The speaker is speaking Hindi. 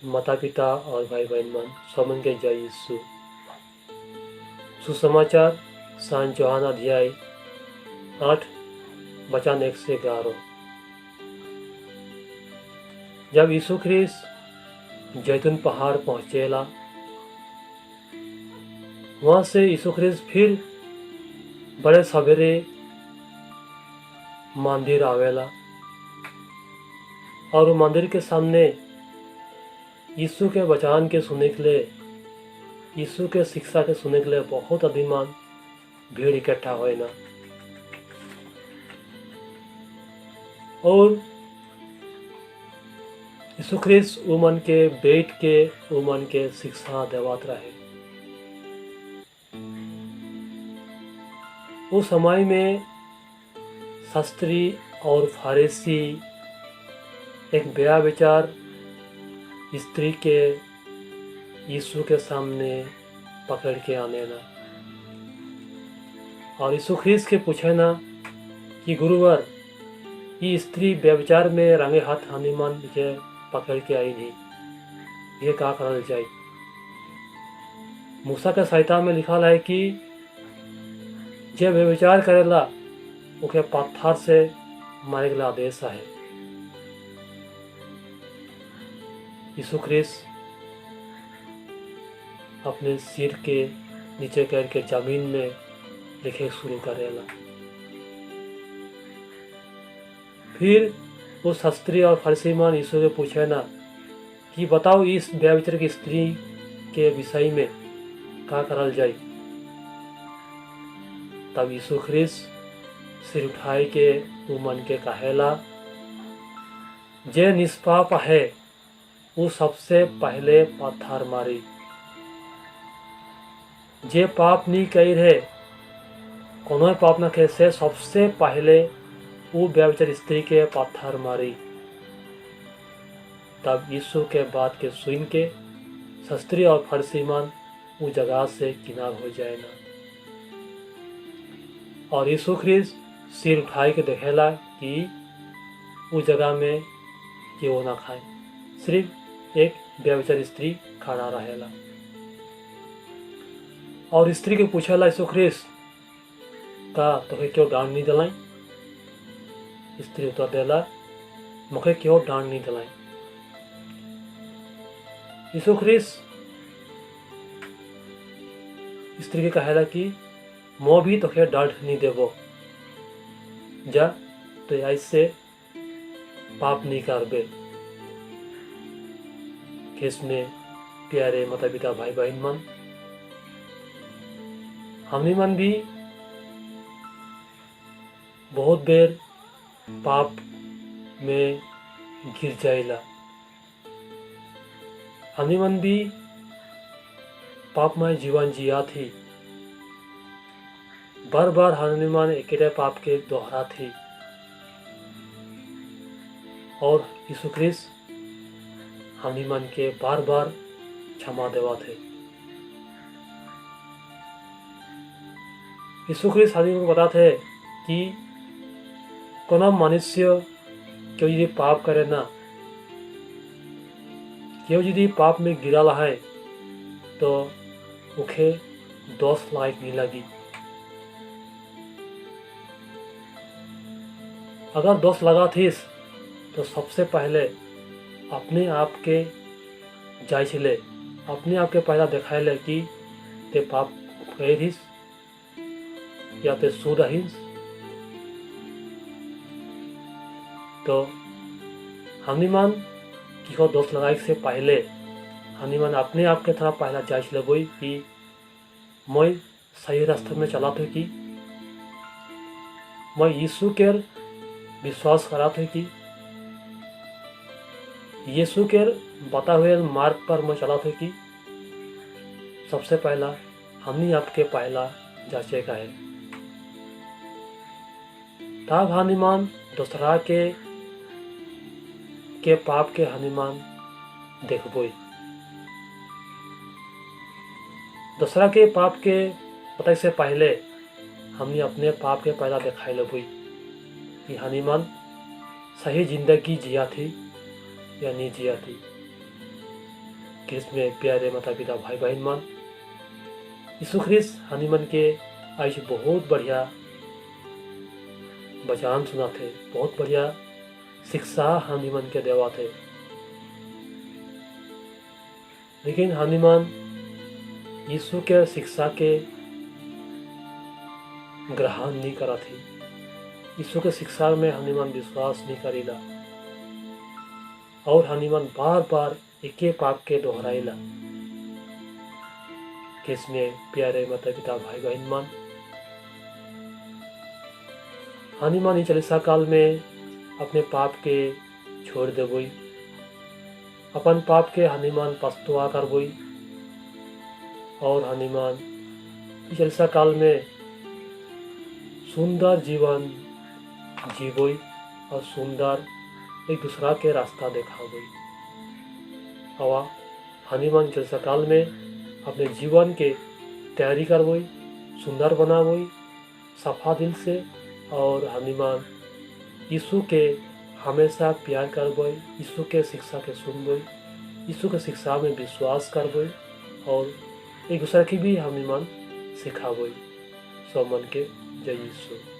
माता पिता और भाई बहन मन सबन के जय यीशु। सुसमाचार सांत यूहन्ना अध्याय 8 वचन 1 से 11। जब यीशु ख्रिस्त जैतून पहाड़ पहुँचेला, वहाँ से यीशु ख्रिस्त फिर बड़े सवेरे मंदिर आवेला और वो मंदिर के सामने यीशु के वचन के सुनने के लिए, यीशु के शिक्षा के सुनने के लिए बहुत अधिमान भीड़ इकट्ठा हुए ना। और यीशु ख्रिस्त वो मन के बैठ के वो मन के शिक्षा देवत रहे। उस समय में शास्त्री और फारिसी एक बेया विचार स्त्री के यीशु के सामने पकड़ के आने ना, और यीशु ख्रिस्त के पूछे ना कि गुरुवर, ये स्त्री व्यभिचार में रंगे हाथ हनीमान के पकड़ के आई नहीं, ये का करल जाए। मूसा के संहिता में लिखा है कि जे व्यभिचार करेला उके पत्थर से मारे के आदेश है। यीशु ख्रिस्त अपने सिर के नीचे करके जमीन में लिखे शुरू करेला। फिर वो शास्त्री और फरीसी मन यीशु से पूछे ना कि बताओ इस व्यभिचार की स्त्री के विषय में क्या करल जाए। तब यीशु ख्रिस्त सिर उठाए के वो मन के कहेला, जे निष्पाप है वो सबसे पहले पत्थर मारी। जे पाप नहीं कही रहे, कोनो पाप न कैसे, सबसे पहले वो व्यभिचार स्त्री के पत्थर मारी। तब यीशु के बात के सुन के शास्त्री और फरीसी मन वो जगह से किनार हो जाए ना। और यीशु ख्रिस्त सिर उठाए के देखेला कि वो जगह में केव ना खाए, सिर्फ एक व्यभिचार स्त्री खड़ा रहेला। और स्त्री के पूछेला यीशु ख्रिस्त का तोहे क्यों डांट नहीं दिलाई। स्त्री उत्तर देला, मुखे क्यों डांट नहीं दिलाई। यीशु ख्रिस्त स्त्री के कहेला कि मैं भी तोखे डांट नहीं देबो, जा तो ऐसे पाप नहीं करबे। केस में प्यारे माता पिता भाई बहन मन, हमनी मन भी बहुत बेर पाप में गिर जाएला। हमनी मन भी पापमय जीवन जिया थी, बार बार हमनी मन एक पाप के दोहरा थी। और यीशु ख्रिस्त हमनी मन के बार बार क्षमा देवा थे। यीशु ख्रिस्त हमनी को बताते कि कोनो मनुष्य क्यों यदि पाप करे ना, क्यों यदि पाप में गिरा है तो उखे दोष लायक नहीं लगी। अगर दोष लगा थीस तो सबसे पहले अपने आप के जांच ले, अपने आप के पहला दिखाए ले कि ते पाप करे थीस या ते सो रहीस। तो हमनी मन किसी दोष लगाए से पहले हमनी मन अपने आप के थोड़ा पहला जांच लेबई कि मैं सही रास्ते में चला थे कि मैं यीशु के विश्वास करा थे कि यीशु के बता हुए मार्ग पर मैं चला थे कि। सबसे पहला हमनी आपके पहला जांचे का है, तब हनुमान दूसरा के पाप के हनुमान देखबोई। दूसरा के पाप के पता से पहले हमने अपने पाप के पहला दिखाई लेबई कि हनुमान सही जिंदगी जिया थी या नहीं जिया थी। ख्रिस्त में प्यारे माता पिता भाई बहन मन, यीशु ख्रिस्त हानि मन के आज बहुत बढ़िया बचान सुनाथे, बहुत बढ़िया शिक्षा हानि मन के देवा थे। लेकिन हानि मन यीशु के शिक्षा के ग्रहण नहीं करा थी। यीशु के शिक्षा में हनुमान विश्वास नहीं करीला और हनुमान बार बार एक पाप के दोहराइला। किसमें प्यारे माता पिता भाई बहन मन, हनुमान चालीसा काल में अपने पाप के छोड़ देबोई, अपन पाप के हनुमान पछतुआ करबोई और हनुमान चालीसा काल में सुंदर जीवन जीवोई और सुंदर एक दूसरा के रास्ता देखाबोई। और हनुमान चालीसा काल में अपने जीवन के तैयारी करबोई, सुंदर बनाबोई सफा दिल से, और हनुमान यीशु के हमेशा प्यार करबोई, यीशु के शिक्षा के सुनबोई, यीशु के शिक्षा में विश्वास करबोई और एक दूसरे की भी हनुमान सिखाबोई। सब मन के जय यीशु।